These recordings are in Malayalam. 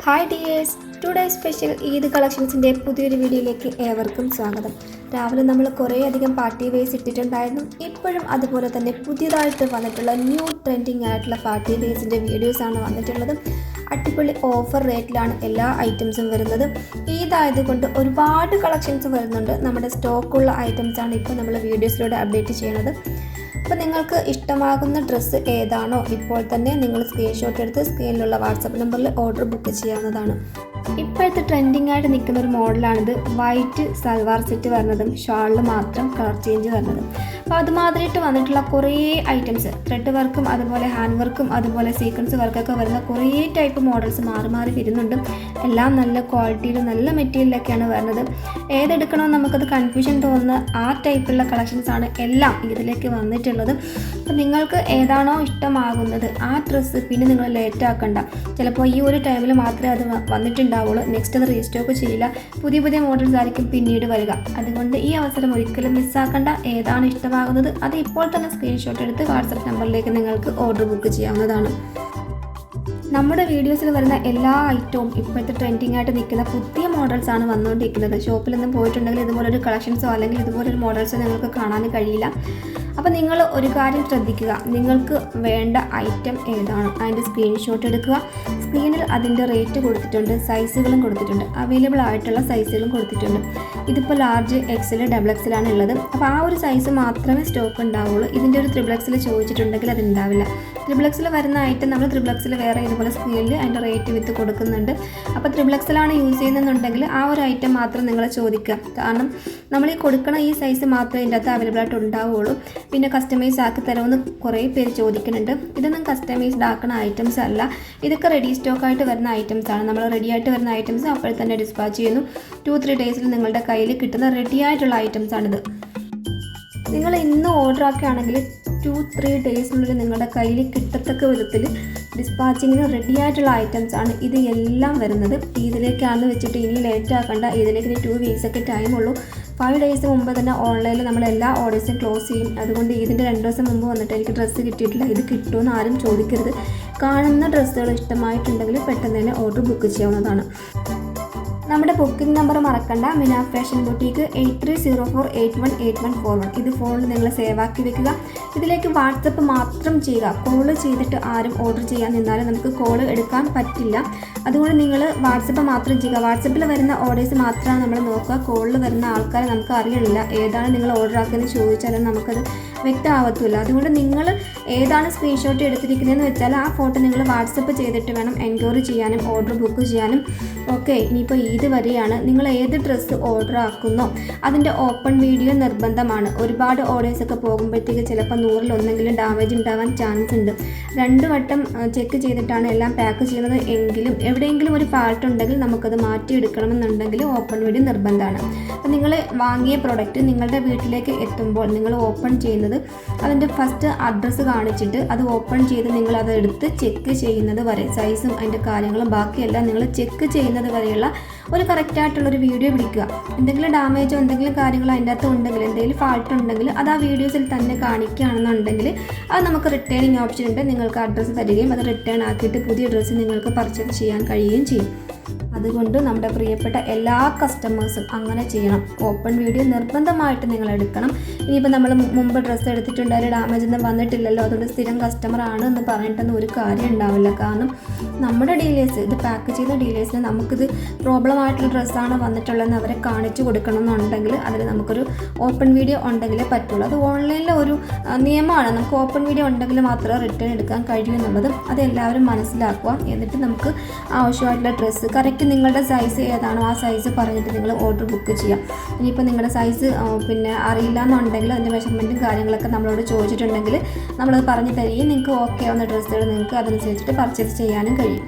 Hi dears, today special Eid കളക്ഷൻസിൻ്റെ പുതിയൊരു വീഡിയോയിലേക്ക് ഏവർക്കും സ്വാഗതം. രാവിലെ നമ്മൾ കുറേയധികം പാർട്ടി വെയർസ് ഇട്ടിട്ടുണ്ടായിരുന്നു. ഇപ്പോഴും അതുപോലെ തന്നെ പുതിയതായിട്ട് വന്നിട്ടുള്ള ന്യൂ ട്രെൻഡിങ് ആയിട്ടുള്ള പാർട്ടി വെയർസിൻ്റെ വീഡിയോസാണ് വന്നിട്ടുള്ളത്. അടിപൊളി ഓഫർ റേറ്റിലാണ് എല്ലാ ഐറ്റംസും വരുന്നത്. ഈദായതുകൊണ്ട് ഒരുപാട് കളക്ഷൻസ് വരുന്നുണ്ട്. നമ്മുടെ സ്റ്റോക്കുള്ള ഐറ്റംസാണ് ഇപ്പോൾ നമ്മൾ വീഡിയോസിലൂടെ അപ്ഡേറ്റ് ചെയ്യുന്നത്. അപ്പോൾ നിങ്ങൾക്ക് ഇഷ്ടമാകുന്ന ഡ്രസ്സ് ഏതാണോ ഇപ്പോൾ തന്നെ നിങ്ങൾ സ്ക്രീൻഷോട്ട് എടുത്ത് സ്ക്രീനിലുള്ള വാട്സപ്പ് നമ്പറിൽ ഓർഡർ ബുക്ക് ചെയ്യാവുന്നതാണ്. ഇപ്പോഴത്തെ ട്രെൻഡിങ് ആയിട്ട് നിൽക്കുന്ന ഒരു മോഡലാണിത്. വൈറ്റ് സൽവാർ സെറ്റ് വരുന്നതും ഷാളിൽ മാത്രം കളർ ചേഞ്ച് വരുന്നതും. അപ്പോൾ അതുമാതിരിയിട്ട് വന്നിട്ടുള്ള കുറേ ഐറ്റംസ്, ത്രെഡ് വർക്കും അതുപോലെ ഹാൻഡ് വർക്കും അതുപോലെ സീക്വൻസ് വർക്കൊക്കെ വരുന്ന കുറേ ടൈപ്പ് മോഡൽസ് മാറി മാറി വരുന്നുണ്ട്. എല്ലാം നല്ല ക്വാളിറ്റിയിലും നല്ല മെറ്റീരിയലൊക്കെയാണ് വരുന്നത്. ഏതെടുക്കണമെന്ന് നമുക്കത് കൺഫ്യൂഷൻ തോന്നുന്ന ആ ടൈപ്പുള്ള കളക്ഷൻസാണ് എല്ലാം ഇതിലേക്ക് വന്നിട്ടുള്ളത്. അപ്പോൾ നിങ്ങൾക്ക് ഏതാണോ ഇഷ്ടമാകുന്നത് ആ ഡ്രസ്സ് പിന്നെ നിങ്ങൾ ലേറ്റ് ആക്കണ്ട. ചിലപ്പോൾ ഈ ഒരു ടൈമിൽ മാത്രമേ അത് വന്നിട്ടുണ്ടാവുള്ളൂ. നെക്സ്റ്റ് അത് റീസ്റ്റോക്ക് ചെയ്യില്ല. പുതിയ പുതിയ മോഡൽസ് ആയിരിക്കും പിന്നീട് വരിക. അതുകൊണ്ട് ഈ അവസരം ഒരിക്കലും മിസ്സാക്കണ്ട. ഏതാണ് ഇഷ്ടമാകുന്നത് അത് ഇപ്പോൾ തന്നെ സ്ക്രീൻഷോട്ട് എടുത്ത് വാട്സപ്പ് നമ്പറിലേക്ക് നിങ്ങൾക്ക് ഓർഡർ ബുക്ക് ചെയ്യാവുന്നതാണ്. നമ്മുടെ വീഡിയോസിൽ വരുന്ന എല്ലാ ഐറ്റവും ഇപ്പോഴത്തെ ട്രെൻഡിങ് ആയിട്ട് നിൽക്കുന്ന പുതിയ മോഡൽസാണ് വന്നുകൊണ്ടിരിക്കുന്നത്. ഷോപ്പിലൊന്നും പോയിട്ടുണ്ടെങ്കിൽ ഇതുപോലൊരു കളക്ഷൻസോ അല്ലെങ്കിൽ ഇതുപോലൊരു മോഡൽസോ നിങ്ങൾക്ക് കാണാൻ കഴിയില്ല. അപ്പോൾ നിങ്ങൾ ഒരു കാര്യം ശ്രദ്ധിക്കുക, നിങ്ങൾക്ക് വേണ്ട ഐറ്റം ഏതാണ് അതിൻ്റെ സ്ക്രീൻഷോട്ട് എടുക്കുക. സ്ക്രീനിൽ അതിൻ്റെ റേറ്റ് കൊടുത്തിട്ടുണ്ട്, സൈസുകളും കൊടുത്തിട്ടുണ്ട്, അവൈലബിൾ ആയിട്ടുള്ള സൈസുകളും കൊടുത്തിട്ടുണ്ട്. ഇതിപ്പോൾ ലാർജ്, എക്സൽ, ഡബിൾ എക്സലാണ് ഉള്ളത്. അപ്പോൾ ആ ഒരു സൈസ് മാത്രമേ സ്റ്റോക്ക് ഉണ്ടാവുള്ളൂ. ഇതിൻ്റെ ഒരു ത്രിബിൾ എക്സൽ ചോദിച്ചിട്ടുണ്ടെങ്കിൽ അത് ഉണ്ടാവില്ല. ത്രിബിൾ എക്സൽ വരുന്ന ഐറ്റം നമ്മൾ ത്രിബിൾ എക്സൽ വേറെ ഇതുപോലെ സ്ക്രീനിൽ അതിൻ്റെ റേറ്റ് വിത്ത് കൊടുക്കുന്നുണ്ട്. അപ്പോൾ ത്രിബിൾ എക്സലാണ് യൂസ് ചെയ്യുന്നതെന്നുണ്ടെങ്കിൽ ആ ഒരു ഐറ്റം മാത്രം നിങ്ങൾ ചോദിക്കുക. കാരണം നമ്മൾ ഈ കൊടുക്കണ ഈ സൈസ് മാത്രമേ ഇതിൻ്റെ അകത്ത് അവൈലബിൾ ആയിട്ട് ഉണ്ടാവുകയുള്ളൂ. പിന്നെ കസ്റ്റമൈസ് ആക്കി തരുമെന്ന് കുറേ പേര് ചോദിക്കുന്നുണ്ട്. ഇതൊന്നും കസ്റ്റമൈസ്ഡ് ആക്കുന്ന ഐറ്റംസ് അല്ല. ഇതൊക്കെ റെഡി സ്റ്റോക്കായിട്ട് വരുന്ന ഐറ്റംസാണ്. നമ്മൾ റെഡി ആയിട്ട് വരുന്ന ഐറ്റംസ് അപ്പോൾ തന്നെ ഡിസ്പാച്ച് ചെയ്യുന്നു. 2-3 ഡേയ്സിൽ നിങ്ങളുടെ കയ്യിൽ കിട്ടുന്ന റെഡി ആയിട്ടുള്ള ഐറ്റംസാണിത്. നിങ്ങൾ ഇന്ന് ഓർഡർ ആക്കുകയാണെങ്കിൽ 2-3 ഡേയ്സിനുള്ളിൽ നിങ്ങളുടെ കയ്യിൽ കിട്ടത്തക്ക വിധത്തിൽ ഡിസ്പാച്ചിങ്ങിന് റെഡി ആയിട്ടുള്ള ഐറ്റംസാണ് ഇത് എല്ലാം വരുന്നത്. ഇതിലേക്കാണെന്ന് വെച്ചിട്ട് ഇനി ലേറ്റ് ആക്കണ്ട. ഇതിലേക്ക് 2 വീക്സൊക്കെ ടൈമുള്ളൂ. 5 ഡേയ്സ് മുമ്പ് തന്നെ ഓൺലൈനിൽ നമ്മൾ എല്ലാ ഓർഡേഴ്സും ക്ലോസ് ചെയ്യും. അതുകൊണ്ട് ഇതിൻ്റെ 2 ദിവസം മുമ്പ് വന്നിട്ട് എനിക്ക് ഡ്രസ്സ് കിട്ടിയിട്ടില്ല, ഇത് കിട്ടുമെന്ന് ആരും ചോദിക്കരുത്. കാണുന്ന ഡ്രസ്സുകൾ ഇഷ്ടമായിട്ടുണ്ടെങ്കിൽ പെട്ടെന്ന് തന്നെ ഓർഡർ ബുക്ക് ചെയ്യാവുന്നതാണ്. നമ്മുടെ ബുക്കിംഗ് നമ്പർ മറക്കണ്ട. മിന ഫാഷൻ ബുട്ടീക്ക് 8304818141. ഇത് ഫോണിൽ നിങ്ങൾ സേവ് ആക്കി വെക്കുക. ഇതിലേക്ക് വാട്സപ്പ് മാത്രം ചെയ്യുക. കോള് ചെയ്തിട്ട് ആരും ഓർഡർ ചെയ്യാൻ നിന്നാലും നമുക്ക് കോള് എടുക്കാൻ പറ്റില്ല. അതുകൊണ്ട് നിങ്ങൾ വാട്സപ്പ് മാത്രം ചെയ്യുക. വാട്സപ്പിൽ വരുന്ന ഓർഡേഴ്സ് മാത്രമാണ് നമ്മൾ നോക്കുക. കോളിൽ വരുന്ന ആൾക്കാരെ നമുക്ക് അറിയണില്ല. ഏതാണ് നിങ്ങൾ ഓർഡർ ആക്കിയെന്ന് ചോദിച്ചാലും നമുക്കത് വ്യക്തമാവത്തില്ല. അതുകൊണ്ട് നിങ്ങൾ ഏതാണ് സ്ക്രീൻഷോട്ട് എടുത്തിരിക്കുന്നതെന്ന് വെച്ചാൽ ആ ഫോട്ടോ നിങ്ങൾ വാട്സപ്പ് ചെയ്തിട്ട് വേണം എൻക്വയറി ചെയ്യാനും ഓർഡർ ബുക്ക് ചെയ്യാനും. ഓക്കെ, ഇനിയിപ്പോൾ ഈദ് വരെയാണ്. നിങ്ങൾ ഏത് ഡ്രസ്സ് ഓർഡർ ആക്കുന്നോ അതിൻ്റെ ഓപ്പൺ വീഡിയോ നിർബന്ധമാണ്. ഒരുപാട് ഓർഡേഴ്സൊക്കെ പോകുമ്പോഴത്തേക്ക് ചിലപ്പോൾ 100-ൽ ഡാമേജ് ഉണ്ടാവാൻ ചാൻസ് ഉണ്ട്. 2 വട്ടം ചെക്ക് ചെയ്തിട്ടാണ് എല്ലാം പാക്ക് ചെയ്യുന്നത്. എങ്കിലും എവിടെയെങ്കിലും ഒരു ഫാൾട്ട് ഉണ്ടെങ്കിൽ നമുക്കത് മാറ്റിയെടുക്കണമെന്നുണ്ടെങ്കിൽ ഓപ്പൺ വീഡിയോ നിർബന്ധമാണ്. അപ്പോൾ നിങ്ങൾ വാങ്ങിയ പ്രൊഡക്റ്റ് നിങ്ങളുടെ വീട്ടിലേക്ക് എത്തുമ്പോൾ നിങ്ങൾ ഓപ്പൺ ചെയ്യുന്നത് അതിൻ്റെ ഫസ്റ്റ് അഡ്രസ്സ് കാണിച്ചിട്ട് അത് ഓപ്പൺ ചെയ്ത് നിങ്ങൾ അത് എടുത്ത് ചെക്ക് ചെയ്യുന്നത് വരെ, സൈസും അതിൻ്റെ കാര്യങ്ങളും ബാക്കിയെല്ലാം നിങ്ങൾ ചെക്ക് ചെയ്യുന്നത് വരെയുള്ള ഒരു കറക്റ്റായിട്ടുള്ളൊരു വീഡിയോ പിടിക്കുക. എന്തെങ്കിലും ഡാമേജോ എന്തെങ്കിലും കാര്യങ്ങളോ അതിൻ്റെ അകത്ത് ഉണ്ടെങ്കിൽ, എന്തെങ്കിലും ഫാൾട്ട് ഉണ്ടെങ്കിൽ അത് ആ വീഡിയോസിൽ തന്നെ കാണിക്കുകയാണെന്നുണ്ടെങ്കിൽ അത് നമുക്ക് റിട്ടേണിങ് ഓപ്ഷൻ ഉണ്ട്. നിങ്ങൾക്ക് അഡ്രസ്സ് തരികയും അത് റിട്ടേൺ ആക്കിയിട്ട് പുതിയ ഡ്രസ്സ് നിങ്ങൾക്ക് പർച്ചേസ് ചെയ്യാൻ കഴിയുകയും ചെയ്യും. അതുകൊണ്ട് നമ്മുടെ പ്രിയപ്പെട്ട എല്ലാ കസ്റ്റമേഴ്സും അങ്ങനെ ചെയ്യണം. ഓപ്പൺ വീഡിയോ നിർബന്ധമായിട്ട് നിങ്ങൾ എടുക്കണം. ഇനിയിപ്പോൾ നമ്മൾ മുമ്പ് ഡ്രസ്സ് എടുത്തിട്ടുണ്ട്, അതിൽ ഡാമേജ് ഒന്നും വന്നിട്ടില്ലല്ലോ, അതുകൊണ്ട് സ്ഥിരം കസ്റ്റമർ ആണ് എന്ന് പറഞ്ഞിട്ടൊന്നും ഒരു കാര്യം ഉണ്ടാവില്ല. കാരണം നമ്മുടെ ഡീലേഴ്സ്, ഇത് പാക്ക് ചെയ്യുന്ന ഡീലേഴ്സിന് നമുക്കിത് പ്രോബ്ലം ആയിട്ടുള്ള ഡ്രസ്സാണ് വന്നിട്ടുള്ളതെന്ന് അവരെ കാണിച്ചു കൊടുക്കണം എന്നുണ്ടെങ്കിൽ അതിൽ നമുക്കൊരു ഓപ്പൺ വീഡിയോ ഉണ്ടെങ്കിലേ പറ്റുള്ളൂ. അത് ഓൺലൈനിലെ ഒരു നിയമമാണ്. നമുക്ക് ഓപ്പൺ വീഡിയോ ഉണ്ടെങ്കിൽ മാത്രമേ റിട്ടേൺ എടുക്കാൻ കഴിയൂ എന്നുള്ളത്. അതെല്ലാവരും മനസ്സിലാക്കുക. എന്നിട്ട് നമുക്ക് ആവശ്യമായിട്ടുള്ള ഡ്രസ്സ് കറക്റ്റ് നിങ്ങളുടെ സൈസ് ഏതാണോ ആ സൈസ് പറഞ്ഞിട്ട് നിങ്ങൾ ഓർഡർ ബുക്ക് ചെയ്യാം. ഇനിയിപ്പോൾ നിങ്ങളുടെ സൈസ് അറിയില്ല എന്നുണ്ടെങ്കിൽ അതിൻ്റെ മെഷർമെൻറ്റും കാര്യങ്ങളൊക്കെ നമ്മളോട് ചോദിച്ചിട്ടുണ്ടെങ്കിൽ നമ്മളത് പറഞ്ഞു തരികയും നിങ്ങൾക്ക് ഓക്കെ ആവുന്ന ഡ്രസ്സുകൾ നിങ്ങൾക്ക് അതനുസരിച്ചിട്ട് പർച്ചേസ് ചെയ്യാനും കഴിയും.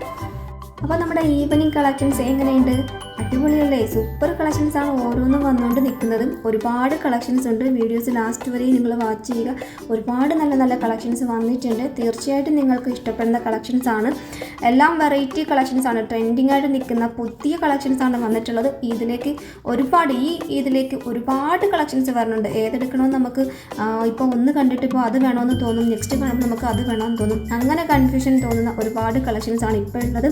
അപ്പോൾ നമ്മുടെ ഈവനിങ് കളക്ഷൻസ് എങ്ങനെയുണ്ട്? അടിപൊളിയല്ലേ, സൂപ്പർ കളക്ഷൻസ് ആണ് ഓരോന്നും വന്നുകൊണ്ട് നിൽക്കുന്നത്. ഒരുപാട് കളക്ഷൻസ് ഉണ്ട്. വീഡിയോസ് ലാസ്റ്റ് വരെ നിങ്ങൾ വാച്ച് ചെയ്യുക. ഒരുപാട് നല്ല നല്ല കളക്ഷൻസ് വന്നിട്ടുണ്ട്. തീർച്ചയായിട്ടും നിങ്ങൾക്ക് ഇഷ്ടപ്പെടുന്ന കളക്ഷൻസ് ആണ്. എല്ലാം വെറൈറ്റി കളക്ഷൻസ് ആണ്. ട്രെൻഡിങ് ആയിട്ട് നിൽക്കുന്ന പുതിയ കളക്ഷൻസ് ആണ് വന്നിട്ടുള്ളത്. ഇതിലേക്ക് ഒരുപാട് കളക്ഷൻസ് വരുന്നുണ്ട്. ഏതെടുക്കണമെന്ന് നമുക്ക് ഇപ്പോൾ ഒന്ന് കണ്ടിട്ട് ഇപ്പോൾ അത് വേണമെന്ന് തോന്നും, നെക്സ്റ്റ് കാണുമ്പോൾ നമുക്ക് അത് വേണമെന്ന് തോന്നും. അങ്ങനെ കൺഫ്യൂഷൻ തോന്നുന്ന ഒരുപാട് കളക്ഷൻസ് ആണ് ഇപ്പോൾ ഉള്ളത്.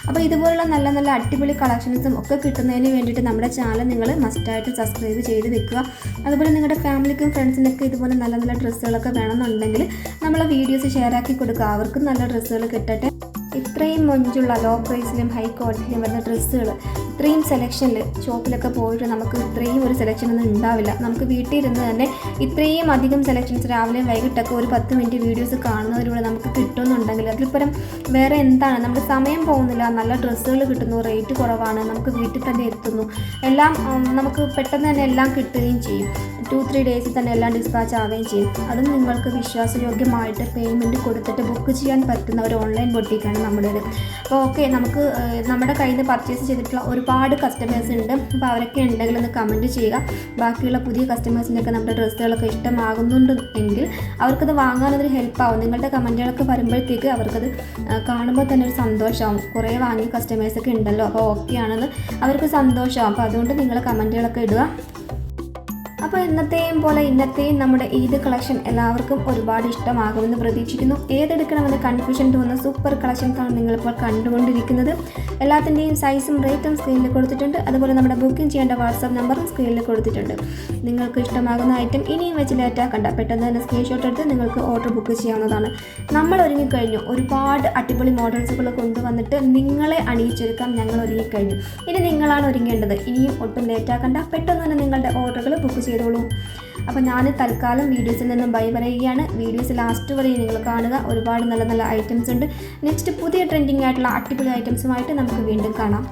അപ്പോൾ ഇതുപോലുള്ള നല്ല നല്ല അടിപൊളി കളക്ഷൻസും ഒക്കെ കിട്ടുന്നതിന് വേണ്ടിയിട്ട് നമ്മുടെ ചാനൽ നിങ്ങൾ മസ്റ്റായിട്ട് സബ്സ്ക്രൈബ് ചെയ്ത് വെക്കുക. അതുപോലെ നിങ്ങളുടെ ഫാമിലിക്കും ഫ്രണ്ട്സിനൊക്കെ ഇതുപോലെ നല്ല നല്ല ഡ്രസ്സുകളൊക്കെ വേണമെന്നുണ്ടെങ്കിൽ നമ്മളെ വീഡിയോസ് ഷെയർ ആക്കി കൊടുക്കുക. അവർക്കും നല്ല ഡ്രസ്സുകൾ കിട്ടട്ടെ. ഇത്രയും മൊഞ്ചുള്ള ലോ പ്രൈസിലും ഹൈ ക്വാളിറ്റിയിലും വരുന്ന ഡ്രസ്സുകൾ ഇത്രയും സെലക്ഷനിൽ ഷോപ്പിലൊക്കെ പോയിട്ട് നമുക്ക് ഇത്രയും ഒരു സെലക്ഷനൊന്നും ഉണ്ടാവില്ല. നമുക്ക് വീട്ടിലിരുന്ന് തന്നെ ഇത്രയും അധികം സെലക്ഷൻസ് രാവിലെയും വൈകിട്ടൊക്കെ ഒരു 10 മിനിറ്റ് വീഡിയോസ് കാണുന്നതിലൂടെ നമുക്ക് കിട്ടുന്നുണ്ടെങ്കിൽ അതിൽപ്പരം വേറെ എന്താണ്? നമ്മുടെ സമയം പോകുന്നില്ല, നല്ല ഡ്രസ്സുകൾ കിട്ടുന്നു, റേറ്റ് കുറവാണ്, നമുക്ക് വീട്ടിൽ തന്നെ എത്തുന്നു, എല്ലാം നമുക്ക് പെട്ടെന്ന് തന്നെ എല്ലാം കിട്ടുകയും ചെയ്യും. 2-3 ഡേയ്സിൽ തന്നെ എല്ലാം ഡിസ്പാച്ച് ആവുകയും ചെയ്യും. അതും നിങ്ങൾക്ക് വിശ്വാസയോഗ്യമായിട്ട് പേയ്മെൻറ്റ് കൊടുത്തിട്ട് ബുക്ക് ചെയ്യാൻ പറ്റുന്ന ഒരു ഓൺലൈൻ ബൊട്ടീക്കാണ് നമ്മുടേത്. അപ്പോൾ ഓക്കെ, നമുക്ക് നമ്മുടെ കയ്യിൽ നിന്ന് പർച്ചേസ് ചെയ്തിട്ടുള്ള ഒരുപാട് കസ്റ്റമേഴ്സ് ഉണ്ട്. അപ്പോൾ അവരൊക്കെ ഉണ്ടെങ്കിൽ ഒന്ന് കമൻറ്റ് ചെയ്യുക. ബാക്കിയുള്ള പുതിയ കസ്റ്റമേഴ്സിൻ്റെയൊക്കെ നമ്മുടെ ഡ്രസ്സുകളൊക്കെ ഇഷ്ടമാകുന്നുണ്ട് എങ്കിൽ അവർക്കത് വാങ്ങാനൊരു ഹെൽപ്പാവും. നിങ്ങളുടെ കമൻറ്റുകളൊക്കെ വരുമ്പോഴത്തേക്ക് അവർക്കത് കാണുമ്പോൾ തന്നെ ഒരു സന്തോഷമാവും. കുറേ വാങ്ങിയ കസ്റ്റമേഴ്സൊക്കെ ഉണ്ടല്ലോ, അപ്പോൾ ഓക്കെ ആണെന്ന് അവർക്ക് സന്തോഷമാവും. അപ്പോൾ അതുകൊണ്ട് നിങ്ങൾ കമൻറ്റുകളൊക്കെ ഇടുക. അപ്പോൾ ഇന്നത്തെയും നമ്മുടെ ഈദ് കളക്ഷൻ എല്ലാവർക്കും ഒരുപാട് ഇഷ്ടമാകുമെന്ന് പ്രതീക്ഷിക്കുന്നു. ഏതെടുക്കണമെന്ന് കൺഫ്യൂഷൻ തോന്നുന്ന സൂപ്പർ കളക്ഷൻസാണ് നിങ്ങളിപ്പോൾ കണ്ടുകൊണ്ടിരിക്കുന്നത്. എല്ലാത്തിൻ്റെയും സൈസും റേറ്റും സ്ക്രീനിൽ കൊടുത്തിട്ടുണ്ട്. അതുപോലെ നമ്മുടെ ബുക്കിംഗ് ചെയ്യേണ്ട വാട്സാപ്പ് നമ്പറും സ്ക്രീനിൽ കൊടുത്തിട്ടുണ്ട്. നിങ്ങൾക്ക് ഇഷ്ടമാകുന്ന ഐറ്റം ഇനിയും വെച്ച് ലേറ്റാക്കണ്ട, പെട്ടെന്ന് തന്നെ സ്ക്രീൻഷോട്ട് എടുത്ത് നിങ്ങൾക്ക് ഓർഡർ ബുക്ക് ചെയ്യാവുന്നതാണ്. നമ്മൾ ഒരുങ്ങിക്കഴിഞ്ഞു. ഒരുപാട് അടിപൊളി മോഡൽസുകൾ കൊണ്ടുവന്നിട്ട് നിങ്ങളെ അണിയിച്ചൊരുക്കാൻ ഞങ്ങൾ ഒരുങ്ങിക്കഴിഞ്ഞു. ഇനി നിങ്ങളാണ് ഒരുങ്ങേണ്ടത്. ഇനിയും ഒട്ടും ലേറ്റാക്കണ്ട, പെട്ടെന്ന് തന്നെ നിങ്ങളുടെ ഓർഡറുകൾ ബുക്ക് ചെയ്തോളൂ. അപ്പോൾ ഞാൻ തൽക്കാലം വീഡിയോസിൽ നിന്നും ബൈ പറയുകയാണ്. വീഡിയോസ് ലാസ്റ്റ് വരെ നിങ്ങൾ കാണുക. ഒരുപാട് നല്ല നല്ല ഐറ്റംസ് ഉണ്ട്. നെക്സ്റ്റ് പുതിയ ട്രെൻഡിങ് ആയിട്ടുള്ള അടിപൊളി ഐറ്റംസുമായിട്ട് നമുക്ക് വീണ്ടും കാണാം.